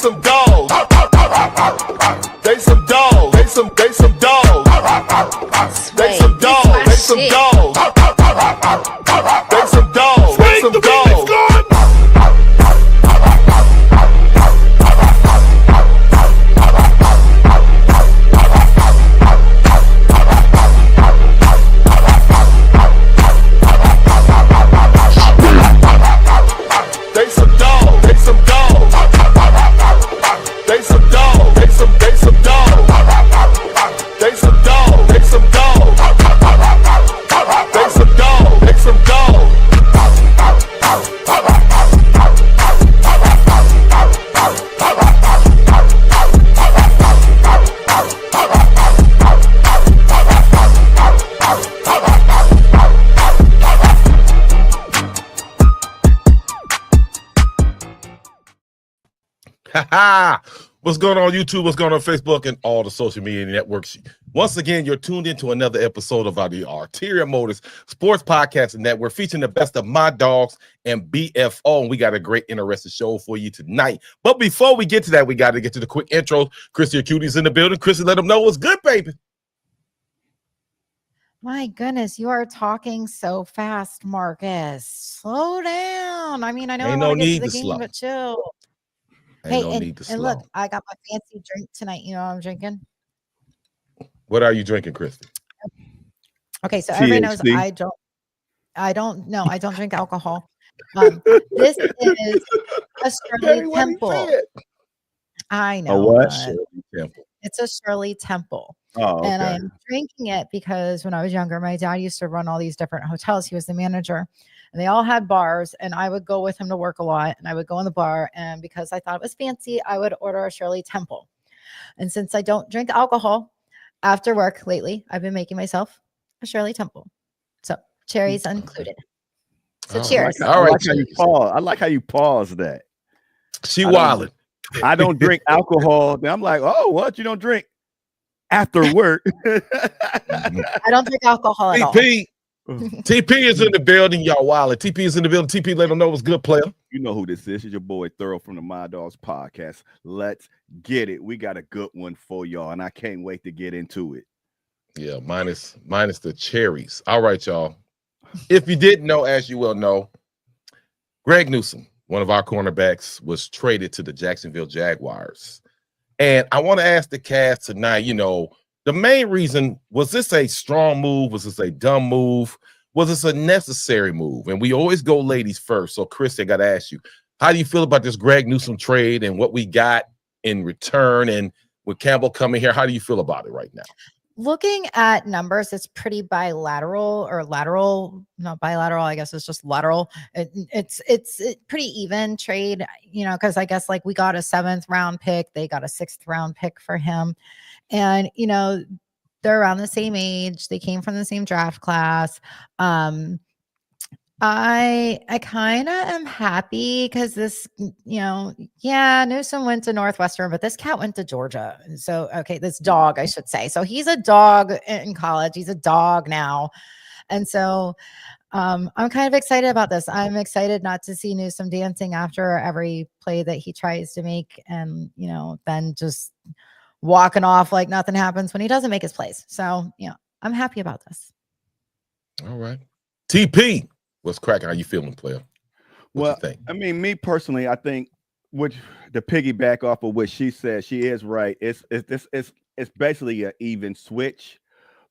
some dogs. They some dogs. They some dogs. They some dogs. They some dogs. They some dogs. They some dogs. What's going on YouTube? What's going on Facebook and all the social media networks? Once again, you're tuned into another episode of the Arterial Motors Sports Podcast Network, featuring the best of my dogs and BFO. And we got a great, interesting show for you tonight. But before we get to that, we got to get to the quick intro. Chrissy Cutie's in the building. Chrissy, let them know what's good, baby. My goodness, you are talking so fast, Marcus. Slow down. I mean, I know Ain't I no want to get need to the to game, slow. but chill. Ain't Hey, no need to and slow. look, I got my fancy drink tonight. You know what I'm drinking? What are you drinking, Christy? Okay, so everybody knows I don't drink alcohol. This is a Shirley Temple. I know. A what? It's a Shirley Temple. Oh, okay. And I'm drinking it because when I was younger, my dad used to run all these different hotels. He was the manager. And they all had bars, and I would go with him to work a lot, and I would go in the bar, and because I thought it was fancy, I would order a Shirley Temple. And since I don't drink alcohol after work lately, I've been making myself a Shirley Temple. So cherries included. So cheers. I like how you pause that. She wildin'. I don't drink alcohol. Then I'm like, oh, what? You don't drink after work? I don't drink alcohol at all. TP is in the building, y'all. Wild. TP is in the building. TP, let them know what's good, player. You know who this is. It's your boy Thorough from the My Dogs Podcast. Let's get it. We got a good one for y'all, and I can't wait to get into it. Yeah, minus the cherries. All right, y'all. If you didn't know, as you well know, Greg Newsome, one of our cornerbacks, was traded to the Jacksonville Jaguars. And I want to ask the cast tonight, the main reason, was this a strong move? Was this a dumb move? Was this a necessary move? And we always go ladies first. So, Chris, I got to ask you, how do you feel about this Greg Newsome trade and what we got in return? And with Campbell coming here, how do you feel about it right now? Looking at numbers, it's pretty bilateral or lateral, not bilateral. I guess it's just lateral. It's pretty even trade, because I guess like we got a 7th round pick. They got a 6th round pick for him. And, they're around the same age. They came from the same draft class. I kind of am happy because this, Newsome went to Northwestern, but this cat went to Georgia. And so, this dog, I should say. So he's a dog in college. He's a dog now. And so I'm kind of excited about this. I'm excited not to see Newsome dancing after every play that he tries to make and, then just walking off like nothing happens when he doesn't make his plays. So, I'm happy about this. All right. TP. What's cracking? How you feeling, player? What you think? I mean, me personally, I think which the piggyback off of what she said, she is right. It's basically an even switch,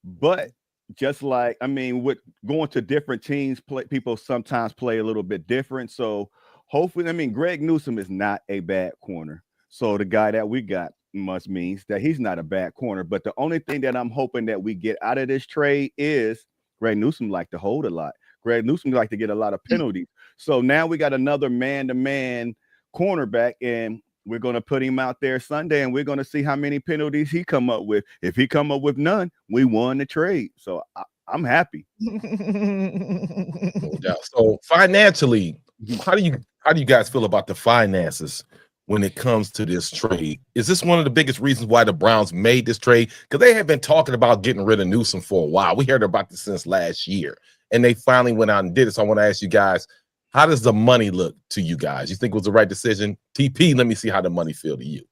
but just like with going to different teams, people sometimes play a little bit different. So hopefully, Greg Newsome is not a bad corner. So the guy that we got must means that he's not a bad corner. But the only thing that I'm hoping that we get out of this trade is Greg Newsome like to hold a lot. Greg Newsome like to get a lot of penalties. So now we got another man-to-man cornerback, and we're going to put him out there Sunday, and we're going to see how many penalties he come up with. If he come up with none, we won the trade. So I'm happy. No doubt. So financially, how do you guys feel about the finances when it comes to this trade? Is this one of the biggest reasons why the Browns made this trade? Because they have been talking about getting rid of Newsome for a while. We heard about this since last year, and they finally went out and did it. So I want to ask you guys, How does the money look to you guys? You think it was the right decision? TP, let me see how the money feel to you.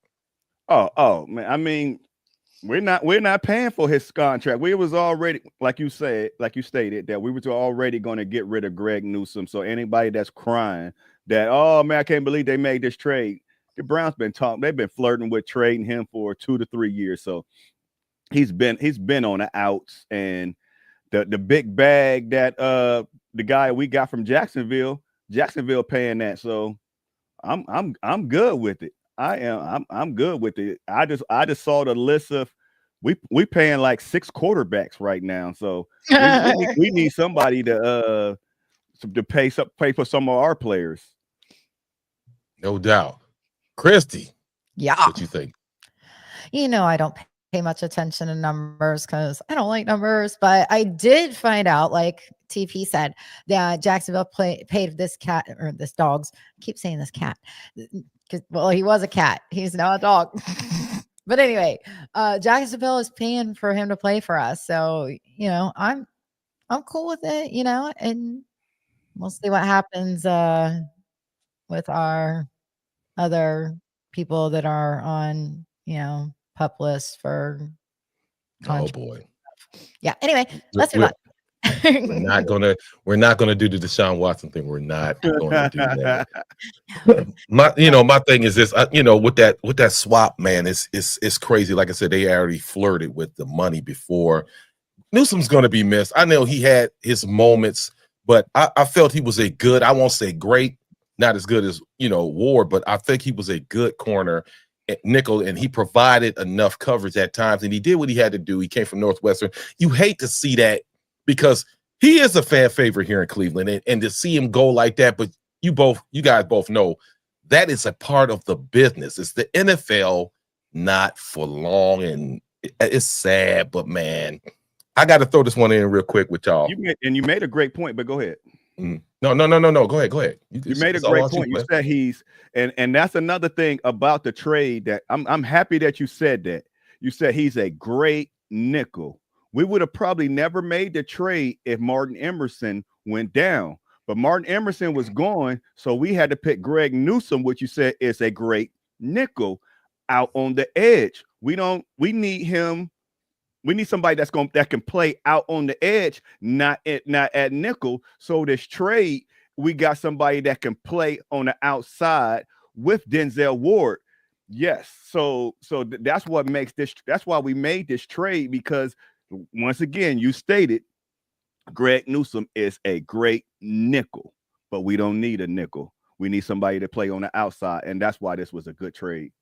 Oh man. I mean, we're not paying for his contract. We was already, like you stated, that we were already going to get rid of Greg Newsome. So anybody that's crying that, oh man, I can't believe they made this trade. The Browns been talking, they've been flirting with trading him for 2 to 3 years. So he's been on the outs, and the big bag that the guy we got from Jacksonville paying that. So I'm good with it. I'm good with it. I just saw the list of we paying like 6 quarterbacks right now. So we need somebody to pay for some of our players. No doubt. Christy, Yeah. what you think? I don't pay much attention to numbers because I don't like numbers, but I did find out, like TP said, that Jacksonville paid this cat or this dog's. I keep saying this cat because, well, he was a cat. He's now a dog. But anyway, Jacksonville is paying for him to play for us. So, I'm cool with it, and we'll see what happens with our other people that are on, pup lists for Oh boy. Yeah. Anyway, let's move on. We're not gonna do the Deshaun Watson thing. We're not gonna do that. My thing is this, with that swap, man, it's crazy. Like I said, they already flirted with the money before. Newsom's gonna be missed. I know he had his moments, but I felt he was a good, I won't say great, not as good as Ward, but I think he was a good corner nickel, and he provided enough coverage at times, and he did what he had to do. He came from Northwestern. You hate to see that because he is a fan favorite here in Cleveland, and to see him go like that, but you guys both know that is a part of the business. It's the NFL, not for long, and it's sad, but man, I got to throw this one in real quick with y'all. You made a great point, but go ahead. No. Go ahead. You made a great point. You said he's, and that's another thing about the trade that I'm happy that you said that. You said he's a great nickel. We would have probably never made the trade if Martin Emerson went down, but Martin Emerson was gone, so we had to pick Greg Newsome, which you said is a great nickel, out on the edge. We need him. We need somebody that can play out on the edge, not at nickel. So this trade, we got somebody that can play on the outside with Denzel Ward. Yes. So that's what makes this. That's why we made this trade, because once again, you stated Greg Newsome is a great nickel, but we don't need a nickel. We need somebody to play on the outside, and that's why this was a good trade.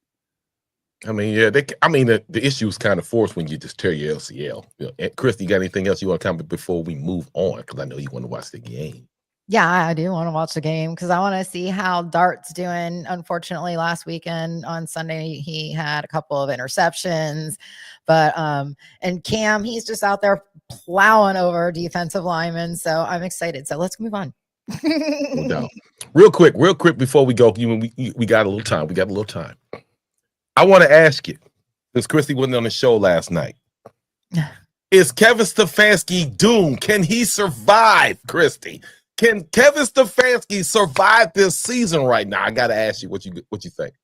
I mean, yeah, the issue is kind of forced when you just tear your LCL. Chris, you got anything else you want to comment before we move on? Because I know you want to watch the game. Yeah, I do want to watch the game because I want to see how Dart's doing. Unfortunately, last weekend on Sunday, he had a couple of interceptions, but and Cam, he's just out there plowing over defensive linemen. So I'm excited. So let's move on. No doubt. Real quick before we go, we got a little time. I want to ask you, since Christy wasn't on the show last night, is Kevin Stefanski doomed? Can he survive, Christy? Can Kevin Stefanski survive this season right now? I got to ask you what you think.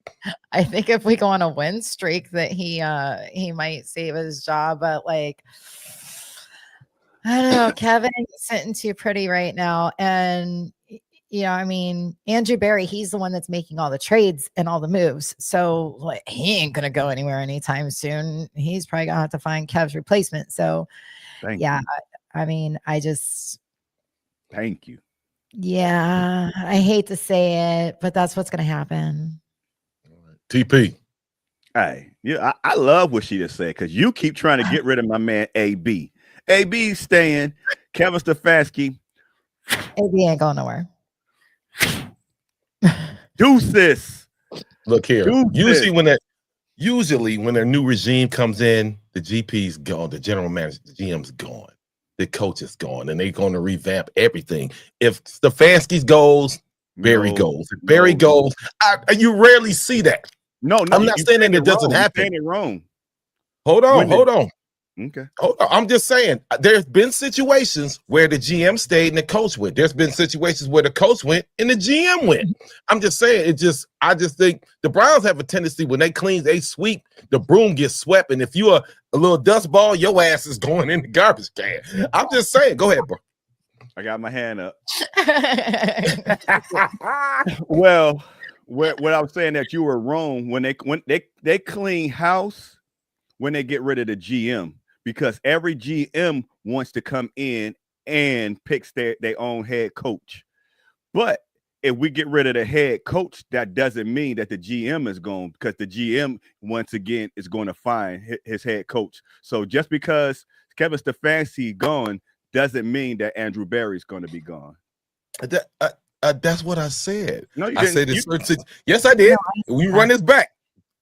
I think if we go on a win streak that he might save his job, but like, I don't know, Kevin sitting too pretty right now. And I mean, Andrew Berry, he's the one that's making all the trades and all the moves. So like, he ain't going to go anywhere anytime soon. He's probably going to have to find Kev's replacement. So Thank you. I mean, Thank you. Yeah, I hate to say it, but that's what's going to happen. TP. Hey, yeah, I love what she just said, because you keep trying to get rid of my man AB. AB staying. Kevin Stefanski. AB ain't going nowhere. Deuces. Look here. Usually when a new regime comes in, the GP's gone, the general manager, the GM's gone, the coach is gone, and they're going to revamp everything. If Stefanski goes, Barry goes. If Barry goes, you rarely see that. No, I'm not saying that it doesn't happen. You're saying it wrong. Hold on. Okay. Hold on. I'm just saying there's been situations where the GM stayed and the coach went. There's been situations where the coach went and the GM went. I'm just saying I just think the Browns have a tendency when they sweep, the broom gets swept. And if you're a little dust ball, your ass is going in the garbage can. I'm just saying, go ahead, bro. I got my hand up. Well, what I was saying that you were wrong when they clean house when they get rid of the GM, because every GM wants to come in and picks their own head coach. But if we get rid of the head coach, that doesn't mean that the GM is gone, because the GM once again is going to find his head coach. So just because Kevin Stefanski gone doesn't mean that Andrew Berry is going to be gone. That's what I said. No, you I didn't. said in certain yes, I did. We run this back.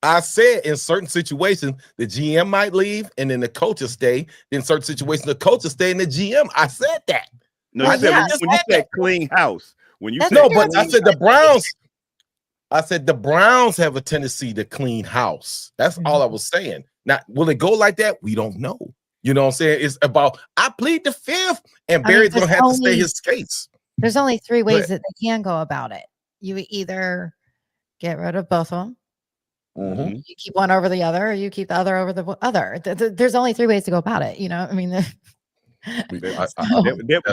I said in certain situations the GM might leave and then the coach will stay. In certain situations, the coach will stay and the GM. I said that. No, Well, you said yeah, when you said clean house. When you That's said No, what but I said the Browns. I said the Browns have a tendency to clean house. That's all I was saying. Now, will it go like that? We don't know. You know what I'm saying? It's about I plead the fifth, and Barry's gonna have to stay his case. There's only three ways But- that they can go about it. You either get rid of both of them, Mhm. you keep one over the other, or you keep the other over the other. There's only three ways to go about it. You know, I mean, they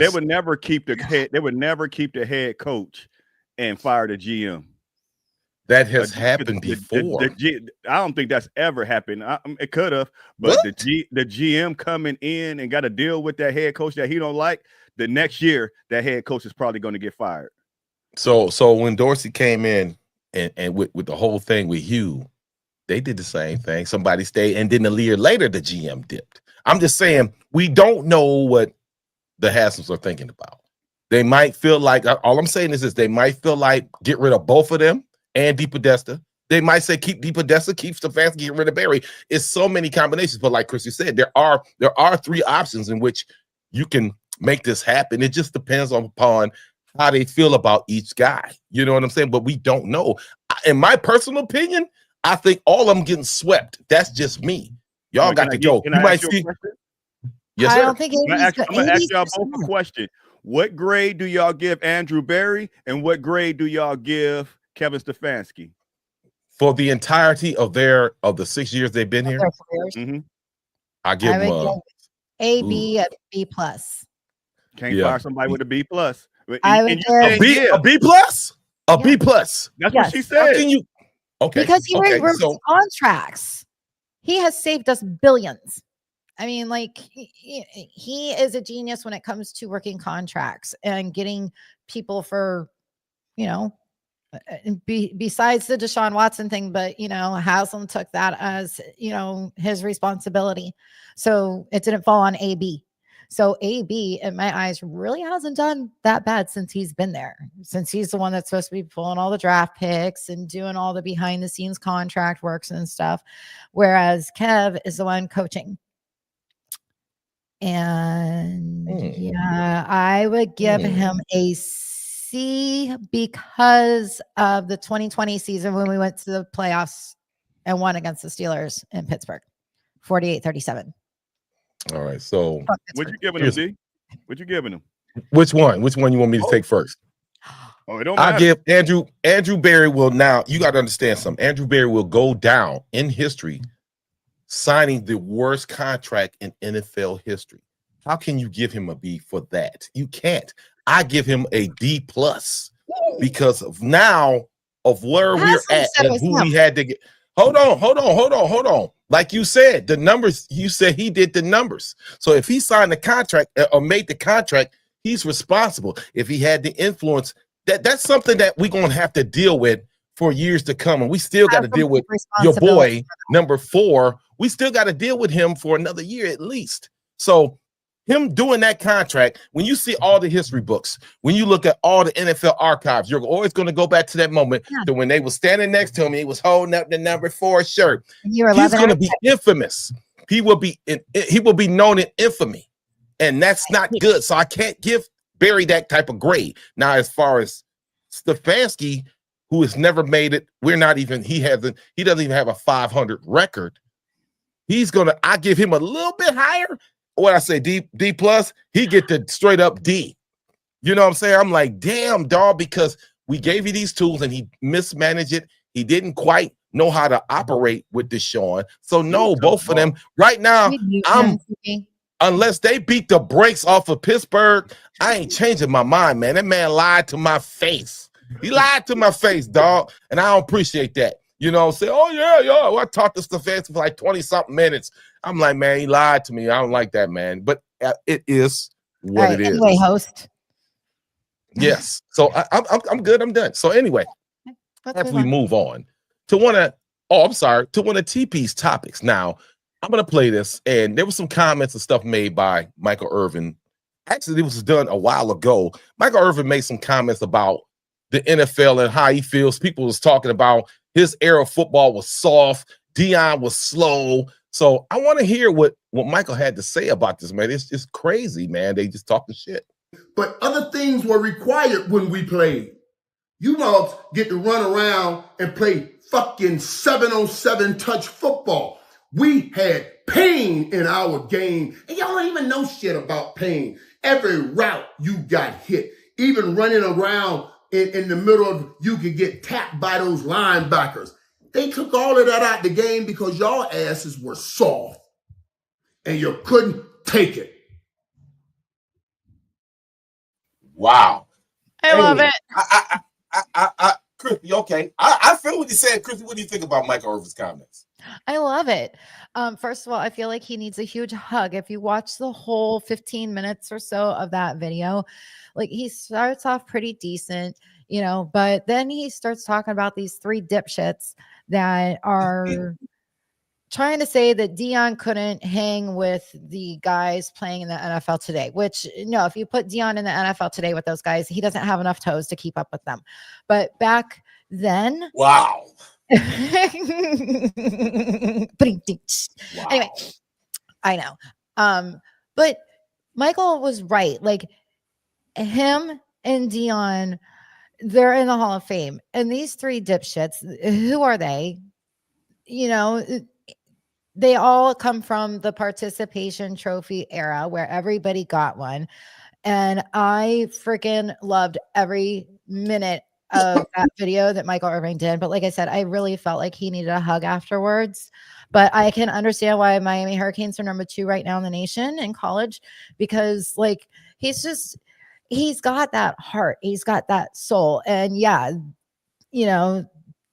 would never keep the head. They would never keep the head coach and fire the GM. That has happened before. I don't think that's ever happened. It could have, but What? the GM coming in and got to deal with that head coach that he don't like. The next year, that head coach is probably going to get fired. So when Dorsey came in and with the whole thing with Hugh, they did the same thing. Somebody stayed, and then a year later, the GM dipped. I'm just saying we don't know what the Hassels are thinking about. They might feel like all I'm saying is this: they might feel like get rid of both of them and DePodesta. They might say keep DePodesta, keep Stefanski, get rid of Barry. It's so many combinations, but like Chrissy said, there are three options in which you can make this happen. It just depends upon how they feel about each guy. You know what I'm saying? But we don't know. In my personal opinion, I think all of them getting swept. That's just me. Y'all got to go. You might see. Yes, I sir. don't think I'm gonna ask y'all 80%. both a question. What grade do y'all give Andrew Berry, and what grade do y'all give Kevin Stefanski? For the entirety of the 6 years they've been here, Mm-hmm. I give I them would give A, B, a B plus. Can't Yeah. fire somebody with a B plus. I would And you give- said a B plus, a Yeah. B plus. That's Yes. what she How said. can you? Okay, Because he okay, reworks so contracts. He has saved us billions. I mean, like he is a genius when it comes to working contracts and getting people for, you know, besides the Deshaun Watson thing, but you know, Haslam took that as, you know, his responsibility. So it didn't fall on AB. So AB, in my eyes, really hasn't done that bad since he's been there, since he's the one that's supposed to be pulling all the draft picks and doing all the behind the scenes contract works and stuff. Whereas Kev is the one coaching. And yeah, I would give him a C because of the 2020 season when we went to the playoffs and won against the Steelers in Pittsburgh, 48-37. all right. So What you giving him, D? What you giving him? which one? Which one you want me to take first? Oh, it don't I'll matter. give Andrew Berry will now. You got to understand something. Andrew Berry will go down in history, signing the worst contract in NFL history. How can you give him a B for that? You can't. I give him a D plus because of now of where we're at and who we had to get. Hold on. Like you said, the numbers, you said he did the numbers. So if he signed the contract or made the contract, he's responsible. If he had the influence, that's something that we're going to have to deal with for years to come. And we still got to deal with your boy, number 4. We still got to deal with him for another year at least. So him doing that contract, when you see all the history books, when you look at all the NFL archives, you're always going to go back to that moment to when they were standing next to him. He was holding up the number 4 shirt. He's going to be infamous. He will be known in infamy, and that's not good. So I can't give Barry that type of grade. Now, as far as Stefanski, who has never made it, he doesn't even have a 500 record. I give him a little bit higher. What I say, D plus, he get the straight up D. You know what I'm saying? I'm like, damn, dog, because we gave you these tools and he mismanaged it. He didn't quite know how to operate with Deshaun. So no, both of them right now, unless they beat the brakes off of Pittsburgh, I ain't changing my mind, man. That man lied to my face. He lied to my face, dog. And I don't appreciate that. You know, say, oh, yeah. Well, I talked to Stefanski for like 20-something minutes. I'm like, man, he lied to me. I don't like that, man. But it is what it is. Anyway, host. Yes. So I'm good. I'm done. So anyway, as we move on to one of TP's topics. Now, I'm going to play this. And there was some comments and stuff made by Michael Irvin. Actually, it was done a while ago. Michael Irvin made some comments about the NFL and how he feels. People was talking about his era of football was soft. Deion was slow. So I want to hear what Michael had to say about this, man. It's crazy, man. They just talking shit. But other things were required when we played. You mugs get to run around and play fucking 7-on-7 touch football. We had pain in our game, and y'all don't even know shit about pain. Every route you got hit, even running around in the middle of, you could get tapped by those linebackers. They took all of that out the game because y'all asses were soft and you couldn't take it. Wow. I love it. Chris, you okay? I feel what you said. Chris, what do you think about Michael Irvin's comments? I love it. First of all, I feel like he needs a huge hug. If you watch the whole 15 minutes or so of that video, like he starts off pretty decent, you know, but then he starts talking about these three dipshits that are trying to say that Deion couldn't hang with the guys playing in the NFL today, which no, if you put Deion in the NFL today with those guys, he doesn't have enough toes to keep up with them. But back then, wow. Anyway, I know. But Michael was right. Like him and Deion, they're in the Hall of Fame. And these three dipshits, who are they? You know, they all come from the participation trophy era where everybody got one. And I freaking loved every minute of that video that Michael Irvin did. But like I said, I really felt like he needed a hug afterwards. But I can understand why Miami Hurricanes are number 2 right now in the nation in college, because like he's got that heart. He's got that soul. And yeah, you know,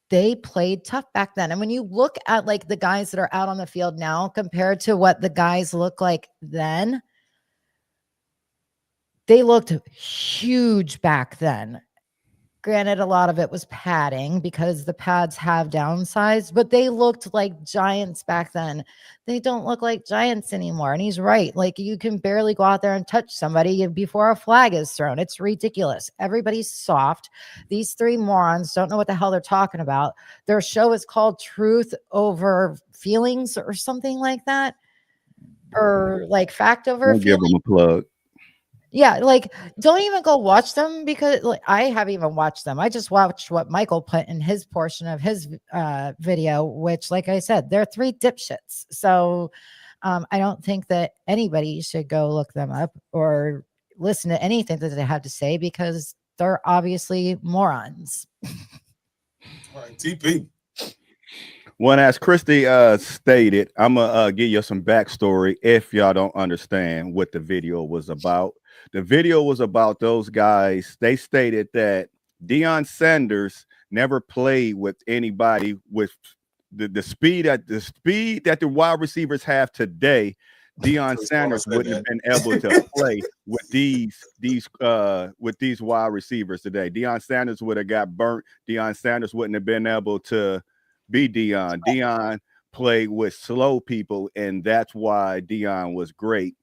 they played tough back then. And when you look at like the guys that are out on the field now compared to what the guys look like then, they looked huge back then. Granted, a lot of it was padding because the pads have downsized, but they looked like giants back then. They don't look like giants anymore. And he's right. Like you can barely go out there and touch somebody before a flag is thrown. It's ridiculous. Everybody's soft. These three morons don't know what the hell they're talking about. Their show is called Truth Over Feelings or something like that. Or like Fact Over Feelings. Give them a plug. Yeah, like don't even go watch them because like, I haven't even watched them. I just watched what Michael put in his portion of his video, which, like I said, they're three dipshits. So I don't think that anybody should go look them up or listen to anything that they have to say because they're obviously morons. All right, TP. Well, as Christy stated, I'm gonna give you some backstory if y'all don't understand what the video was about. The video was about those guys. They stated that Deion Sanders never played with anybody with the speed that the wide receivers have today. Deion Sanders wouldn't have been able to play with these wide receivers today. Deion Sanders would have got burnt. Deion Sanders wouldn't have been able to be Deion. Deion played with slow people, and that's why Deion was great.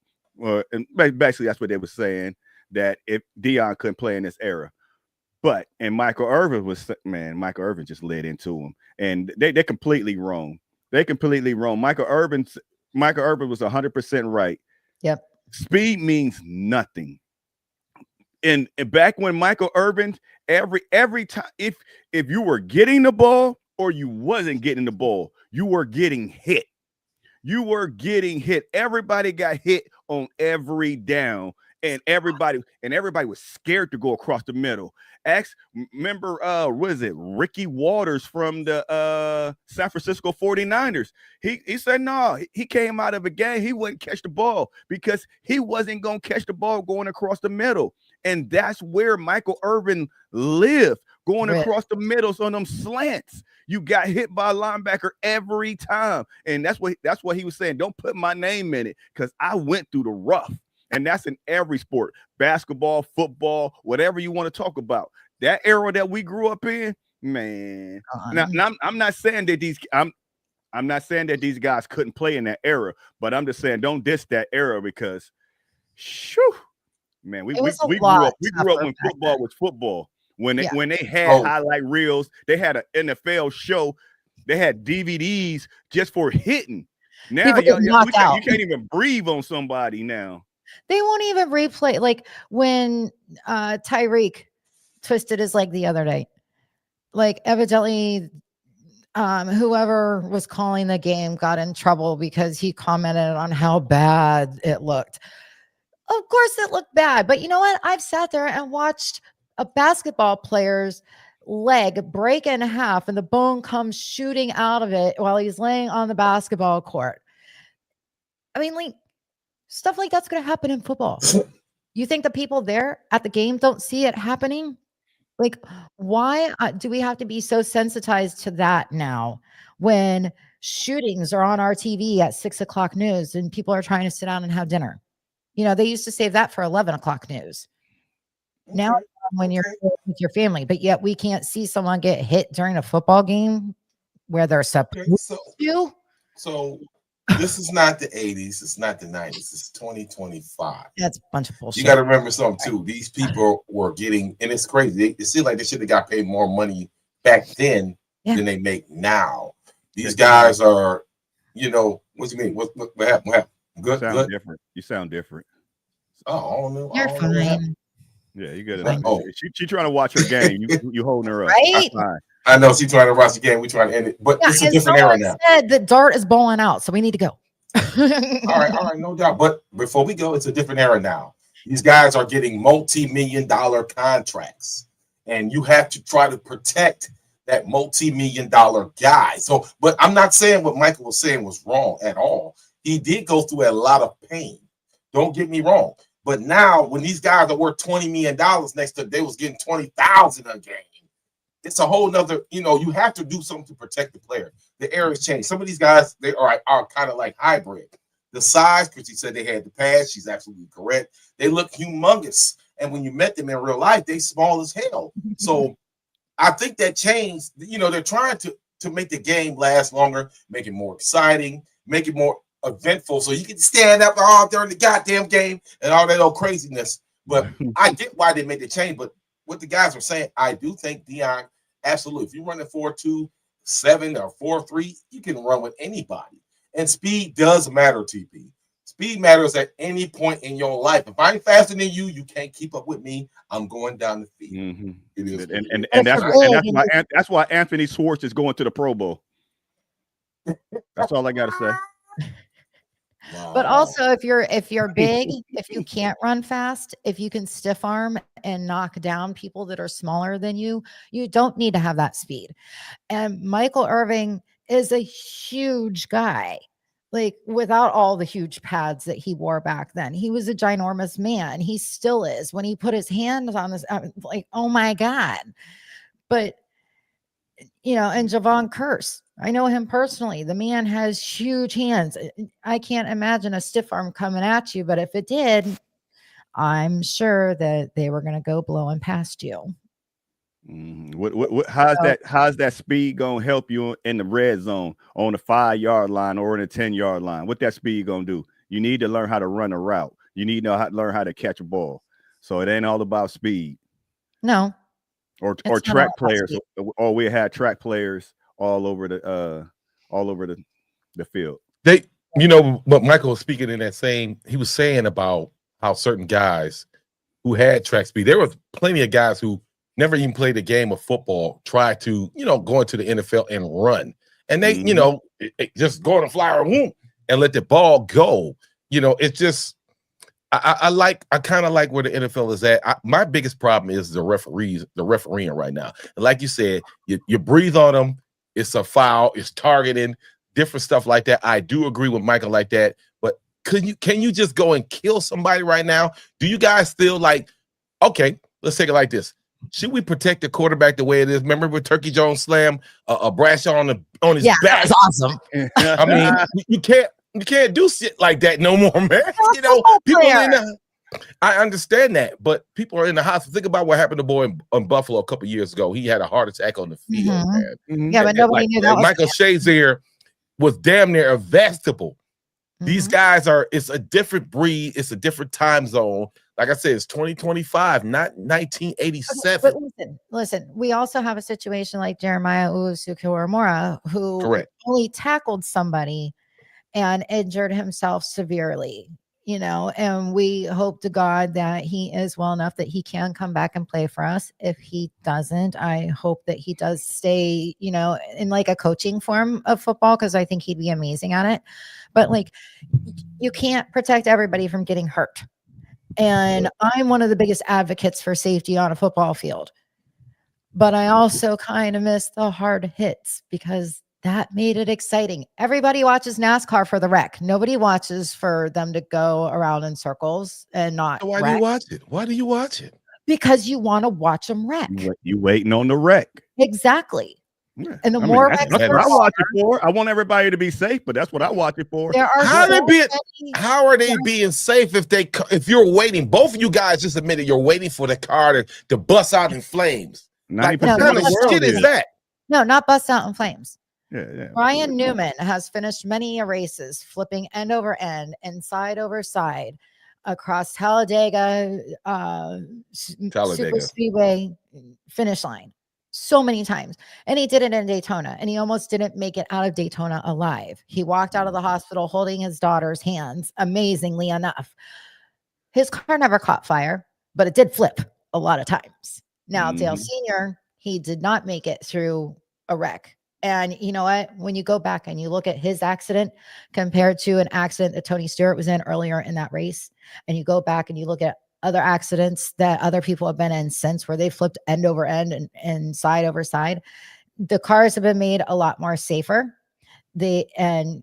And basically, that's what they were saying, that if Deion couldn't play in this era. But and Michael Irvin just led into him, and they're completely wrong. They're completely wrong. Michael Irvin was 100% right. Yep. Speed means nothing. And back when Michael Irvin, every time, if you were getting the ball or you wasn't getting the ball, you were getting hit. you were getting hit. Everybody got hit on every down, and everybody was scared to go across the middle. Remember, what is it? Ricky Waters from the San Francisco 49ers. He said, no, he came out of a game. He wouldn't catch the ball because he wasn't going to catch the ball going across the middle. And that's where Michael Irvin lived, going across the middles on them slants. You got hit by a linebacker every time. And that's what he was saying. Don't put my name in it because I went through the rough. And that's in every sport, basketball, football, whatever you want to talk about. That era that we grew up in, man. Now, I'm not saying that I'm not saying that these guys couldn't play in that era, but I'm just saying don't diss that era because, shoo, man, we grew up when football was football. When they had highlight reels, they had an NFL show, they had DVDs just for hitting. Now you can't even breathe on somebody now. They won't even replay, like when Tyreek twisted his leg the other day. Like evidently, whoever was calling the game got in trouble because he commented on how bad it looked. Of course it looked bad, but you know what? I've sat there and watched a basketball player's leg break in half and the bone comes shooting out of it while he's laying on the basketball court. I mean, like, stuff like that's going to happen in football. You think the people there at the game don't see it happening? Like, why do we have to be so sensitized to that now when shootings are on our TV at 6 o'clock news and people are trying to sit down and have dinner? You know, they used to save that for 11 o'clock news. Now, when you're with your family, but yet we can't see someone get hit during a football game where they're supposed to. So this is not the 80s. It's not the 90s. It's 2025. That's a bunch of bullshit. You got to remember something too. These people were getting, and it's crazy. It seems like they should have got paid more money back then than they make now. These guys are, you know, what do you mean? What happened? What happened? Good. Different. You sound different. Oh, I don't know. You're fine. Yeah, you good. She trying to watch her game. You holding her up. Right? I know she's trying to watch the game. We trying to end it, but it's a different era now. Said that Dart is bowling out, so we need to go. all right, no doubt. But before we go, it's a different era now. These guys are getting multi-million-dollar contracts, and you have to try to protect that multi-million-dollar guy. So, but I'm not saying what Michael was saying was wrong at all. He did go through a lot of pain. Don't get me wrong. But now, when these guys are worth $20 million next to, they was getting $20,000 a game. It's a whole nother, you know, you have to do something to protect the player. The era has changed. Some of these guys, they are kind of like hybrid. The size, because he said they had the pass, she's absolutely correct. They look humongous. And when you met them in real life, they small as hell. So I think that changed. You know, they're trying to make the game last longer, make it more exciting, make it more eventful, so you can stand up all during the goddamn game and all that old craziness. But I get why they made the change. But what the guys are saying, I do think Deion, absolutely. If you're running 4.27 or 4.3, you can run with anybody. And speed does matter, TP. Speed matters at any point in your life. If I ain't faster than you, you can't keep up with me. I'm going down the field. Mm-hmm. It is, and that's why Anthony Schwartz is going to the Pro Bowl. That's all I got to say. Wow. But also, if you're big, if you can't run fast, if you can stiff arm and knock down people that are smaller than you, you don't need to have that speed. And Michael Irvin is a huge guy, like without all the huge pads that he wore back then. He was a ginormous man. He still is. When he put his hands on this, like, oh my God. But, you know, and Javon Curse, I know him personally. The man has huge hands. I can't imagine a stiff arm coming at you, but if it did, I'm sure that they were going to go blowing past you. How's that speed going to help you in the red zone on the 5-yard line or in the 10-yard line? What that speed going to do? You need to learn how to run a route. You need to learn how to catch a ball. So it ain't all about speed. No. Or track players, or we had track players all over the field. They, you know, but Michael was speaking in that same, he was saying about how certain guys who had track speed, there was plenty of guys who never even played a game of football, tried to, you know, go into the NFL and run. And they, you know, just go on a flyer, whoom, and let the ball go. You know, it's just I kind of like where the NFL is at. My biggest problem is the refereeing right now. And like you said, you breathe on them, it's a foul, it's targeting, different stuff like that. I do agree with Michael like that, but can you just go and kill somebody right now? Do you guys still like, okay, let's take it like this. Should we protect the quarterback the way it is? Remember when Turkey Jones slammed a Bradshaw on his back? That was awesome. I mean, you can't do shit like that no more, man. You know, people I understand that, but people are in the hospital. Think about what happened to the boy in Buffalo a couple years ago. He had a heart attack on the field, man. Yeah, but nobody knew that. Michael Shazier was damn near a vegetable. These guys it's a different breed, it's a different time zone. Like I said, it's 2025, not 1987. But listen, we also have a situation like Jeremiah Owusu-Koramoah, who only tackled somebody and injured himself severely, you know, and we hope to God that he is well enough that he can come back and play for us. If he doesn't, I hope that he does stay, you know, in like a coaching form of football, because I think he'd be amazing at it. But like, you can't protect everybody from getting hurt. And I'm one of the biggest advocates for safety on a football field. But I also kind of miss the hard hits because that made it exciting. Everybody watches NASCAR for the wreck. Nobody watches for them to go around in circles and not Why wreck. do you watch it? Why do you watch it? Because you want to watch them wreck. You waiting on the wreck. Exactly. Yeah. And the I more mean, that's what I watch it for. I want everybody to be safe, but that's what I watch it for. There are how are they being safe if you're waiting? Both of you guys just admitted you're waiting for the car to bust out in flames. 90% What kind of shit is that? No, not bust out in flames. Yeah. Brian Newman has finished many races flipping end over end and side over side across Talladega Super Speedway finish line so many times. And he did it in Daytona, and he almost didn't make it out of Daytona alive. He walked out of the hospital holding his daughter's hands, amazingly enough. His car never caught fire, but it did flip a lot of times. Now, Dale Sr., he did not make it through a wreck. And you know what? When you go back and you look at his accident compared to an accident that Tony Stewart was in earlier in that race, and you go back and you look at other accidents that other people have been in since, where they flipped end over end and side over side, the cars have been made a lot more safer. And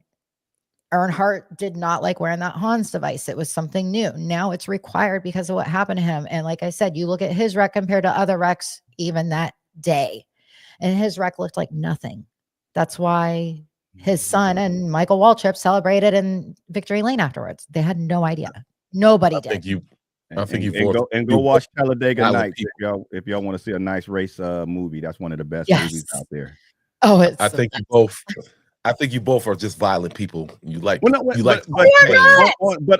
Earnhardt did not like wearing that Hans device. It was something new. Now it's required because of what happened to him. And like I said, you look at his wreck compared to other wrecks even that day, and his wreck looked like nothing. That's why his son and Michael Waltrip celebrated in Victory Lane afterwards. They had no idea. Nobody did. I think you go watch Talladega Nights if y'all want to see a nice race movie. That's one of the best movies out there. Oh, I think you both are just violent people. You like but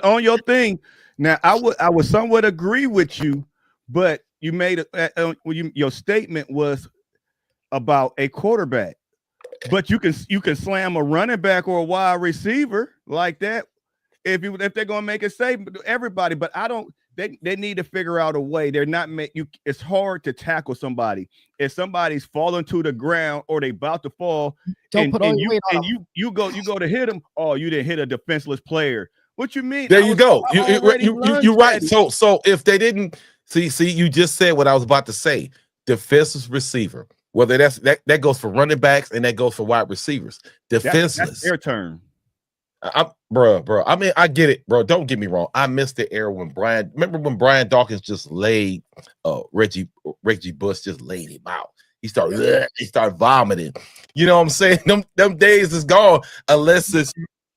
on your thing. Now, I would somewhat agree with you, but you made your statement was about a quarterback. But you can slam a running back or a wide receiver like that if they're gonna make it safe. Everybody, but I don't. They need to figure out a way. They're not it's hard to tackle somebody if somebody's falling to the ground or they about to fall. You go to hit them. Oh, you didn't hit a defenseless player. What you mean? There you go. You're right. So if they didn't see, you just said what I was about to say. Defenseless receiver. Whether that goes for running backs and that goes for wide receivers. Defenseless. That's their turn. Bro. I mean, I get it, bro. Don't get me wrong. I missed the era when remember when Brian Dawkins just laid Reggie Bush just laid him out. He started vomiting. You know what I'm saying? Them days is gone unless it's,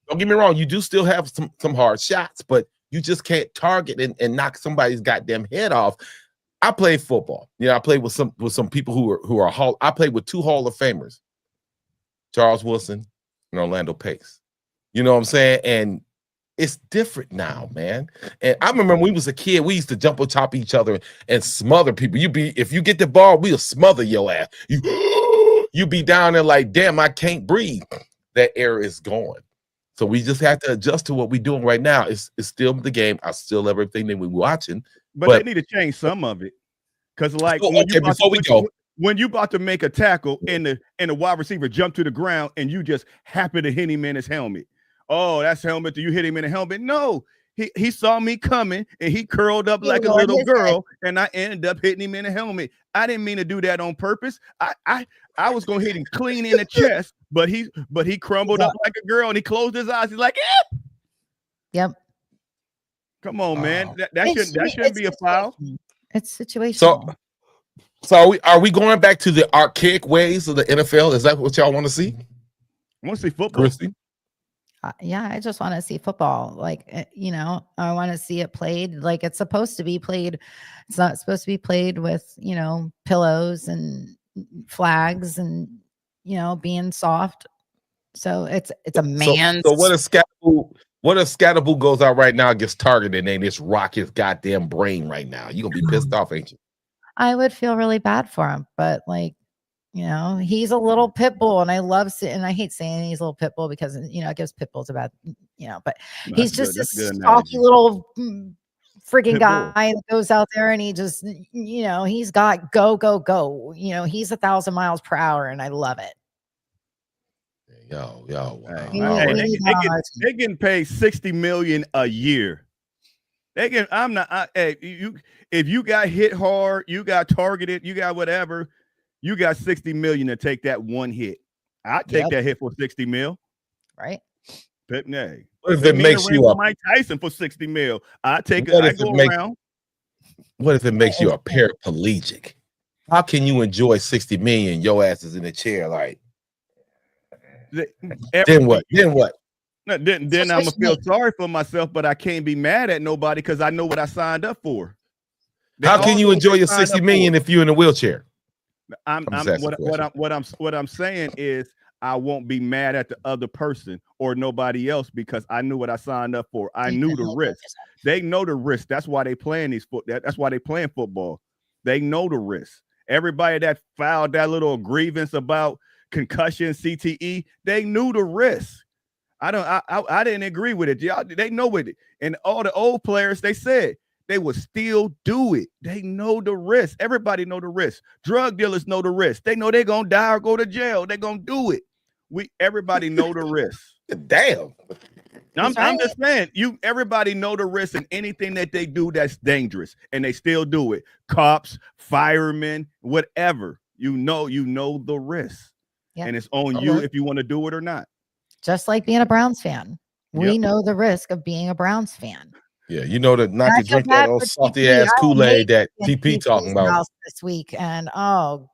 don't get me wrong, you do still have some hard shots, but you just can't target and knock somebody's goddamn head off. I played football. I played with some people who are I played with two Hall of Famers, Charles Wilson and Orlando Pace. You know what I'm saying? And it's different now, man. And I remember when we was a kid, we used to jump on top of each other and smother people. If you get the ball, we'll smother your ass. You be down there like, damn, I can't breathe. That era is gone. So we just have to adjust to what we're doing right now. It's still the game. I still love everything that we're watching. But they need to change some of it. Because when you about to make a tackle and the wide receiver jump to the ground and you just happen to hit him in his helmet. oh, that's helmet. Do you hit him in the helmet? No. He saw me coming and he curled up He like a lowered little his girl, and I ended up hitting him in the helmet. I didn't mean to do that on purpose. I was gonna hit him clean in the chest, but he crumbled up like a girl and he closed his eyes. He's like, eh. Yep. Come on, man. That shouldn't be a foul. It's situational. So are we going back to the archaic ways of the NFL? Is that what y'all want to see? I want to see football. Christy? Yeah, I just want to see football. Like, I want to see it played like it's supposed to be played. It's not supposed to be played with, pillows and flags and, being soft. So it's a man. So what if Scatterboo goes out right now and gets targeted and just rock his goddamn brain right now? You gonna be pissed off, ain't you? I would feel really bad for him, but he's a little pit bull, and I hate saying he's a little pit bull because it gives pit bulls a bad, but he's just a stocky little friggin' guy that goes out there and he just, he's got go. He's 1,000 miles per hour, and I love it. Yo, they getting paid $60 million a year. If you got hit hard, you got targeted, you got whatever, you got $60 million to take that one hit. I'd take that hit for $60 million. Right. But nay. What if it makes you a Mike Tyson for $60 million? I take what it. I if go it makes, around. What if it makes you a paraplegic? How can you enjoy $60 million? Your ass is in the chair, like. Then what? Then I'm gonna feel sorry for myself, but I can't be mad at nobody because I know what I signed up for. How can you enjoy your $60 million if you're in a wheelchair? What I'm saying is I won't be mad at the other person or nobody else because I knew what I signed up for. I knew the risk. They know the risk. That's why they playing that's why they playing football. They know the risk. Everybody that filed that little grievance about concussion, CTE, they knew the risk. I didn't agree with it. Y'all, they know it. And all the old players, they said they would still do it. They know the risk. Everybody know the risk. Drug dealers know the risk. They know they're gonna die or go to jail. They're gonna do it. Everybody know the risk. Damn. I'm just saying, everybody know the risk and anything that they do that's dangerous, and they still do it. Cops, firemen, whatever. You know the risk. Yep. And it's on you if you want to do it or not. Just like being a Browns fan. We know the risk of being a Browns fan. Yeah, not to drink that old salty ass Kool-Aid that TP talking about this week. And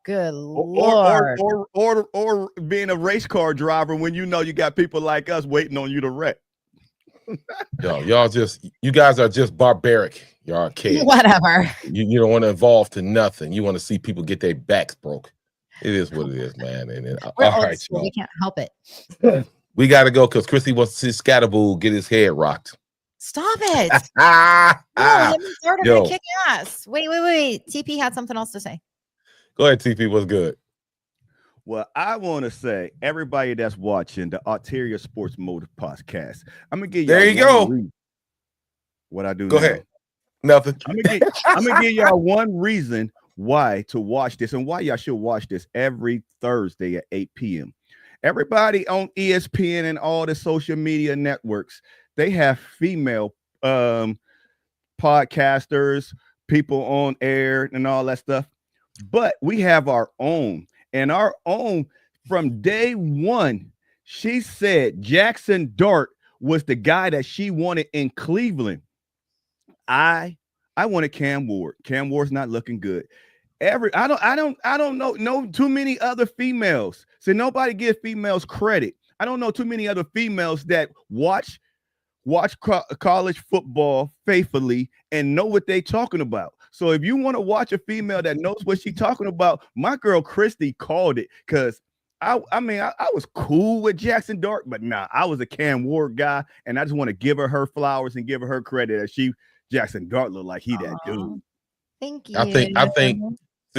good Lord. Or being a race car driver when you got people like us waiting on you to wreck. You guys are just barbaric. You're archaic. Whatever. You don't want to evolve to nothing. You want to see people get their backs broke. It is what it is, man. And all right, we can't help it. We got to go because Chrissy wants to see Scatterboo get his head rocked. Stop it. Let me start him to kick ass. Wait. TP had something else to say. Go ahead, TP. What's good? Well, I want to say, everybody that's watching the Arterial Sports Motive podcast, I'm going to give you there you go. What I do Go ahead. Nothing. I'm gonna give y'all one reason why to watch this and why y'all should watch this every Thursday at 8 p.m. Everybody on ESPN and all the social media networks, they have female podcasters, people on air and all that stuff. But we have our own, and our own from day one, she said Jackson Dart was the guy that she wanted in Cleveland. I wanted Cam Ward. Cam Ward's not looking good. I don't know too many other females. So nobody give females credit. I don't know too many other females that watch college football faithfully and know what they talking about. So if you want to watch a female that knows what she's talking about, my girl Christy called it because I was cool with Jackson Dart, but I was a Cam Ward guy, and I just want to give her flowers and give her credit that Jackson Dart looked like he that dude. Thank you. I think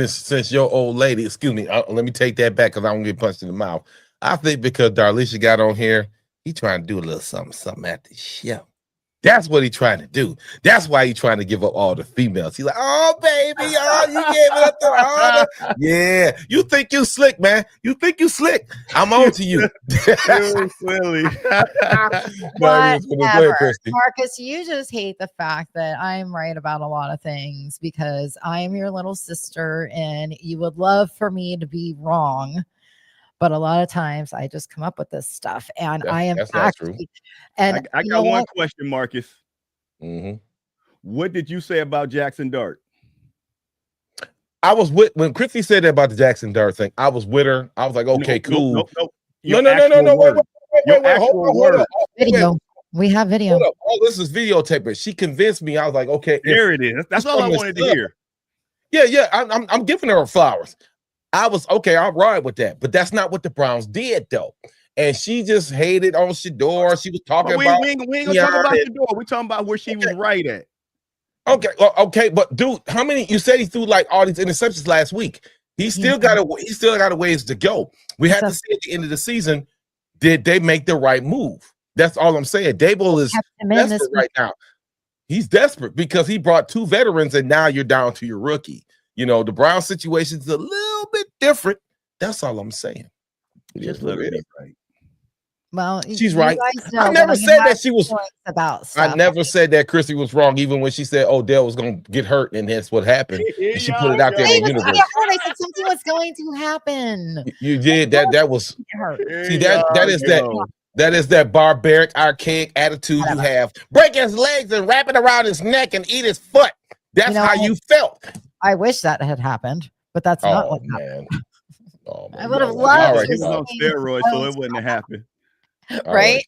since your old lady, excuse me, let me take that back because I won't get punched in the mouth. I think because Darlisha got on here, he trying to do a little something at the show. That's what he's trying to do. That's why he's trying to give up all the females. He's like, oh, baby, oh, you gave it up to all the... Yeah, you think you slick, man. You think you slick. I'm on to you. You're silly. Whatever. Marcus, you just hate the fact that I'm right about a lot of things because I'm your little sister and you would love for me to be wrong. But a lot of times I just come up with this stuff and I am actually, and I got one question, Marcus. Mm-hmm. What did you say about Jackson Dart? I was with when Chrissy said that about the Jackson Dart thing. I was with her. I was like, okay, cool. No. No. Wait, hold up. Video. We have video. Hold up. Oh, this is videotape. But she convinced me. I was like, okay, there it is. That's all I wanted to hear. Yeah. I'm giving her flowers. I was okay. I'll ride with that, but that's not what the Browns did, though. And she just hated on Shador. She was talking about. We ain't gonna talk about Shador. We're talking about where she was right at. Okay, but dude, how many? You said he threw like all these interceptions last week. He still got a ways to go. We have to see at the end of the season, did they make the right move? That's all I'm saying. Dable is desperate right now. He's desperate because he brought 2 veterans, and now you're down to your rookie. You know, the Brown situation is a little bit different. That's all I'm saying. Just look at it right. Well, she's right. I never said that she was about stuff. I never said that Chrissy was wrong, even when she said Odell was going to get hurt, and that's what happened. And she put it out there in the universe. I said something was going to happen. You did that was see that is that barbaric, archaic attitude you have. Break his legs and wrap it around his neck and eat his foot. That's how you felt. I wish that had happened, but that's not what happened. I would have loved to. He was on steroids, so it wouldn't have happened. Right?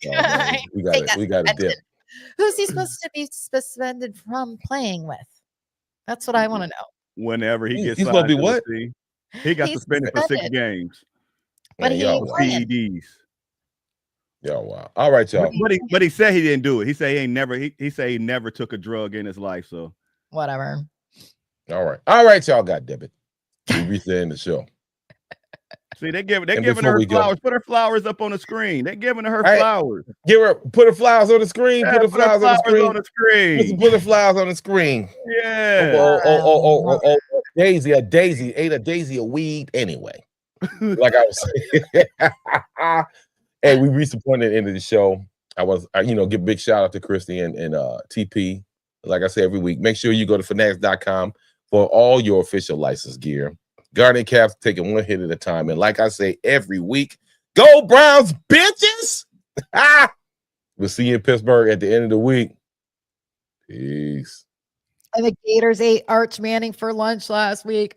We got to dip. Who's he supposed to be suspended from playing with? That's what I want to know. Whenever he gets he's supposed to be what? He got suspended for 6 games. But he ain't playing. PEDs. Yeah, wow. All right, y'all. But he said he didn't do it. He said he said he never took a drug in his life. So whatever. All right, y'all. God damn it. We reached the end of the show. See, they're giving her flowers. Put her flowers up on the screen. They're giving her flowers. Put her flowers on the screen. Put the flowers on the screen. Put the flowers on the screen. Yeah. Oh, Daisy ain't a daisy a weed anyway. Like I was saying. Hey, we reached the point at the end of the show. Give a big shout out to Christy and TP. Like I say every week, make sure you go to fanatics.com for all your official license gear. Garnet caps taking one hit at a time. And like I say every week, go Browns, bitches! We'll see you in Pittsburgh at the end of the week. Peace. And the Gators ate Arch Manning for lunch last week.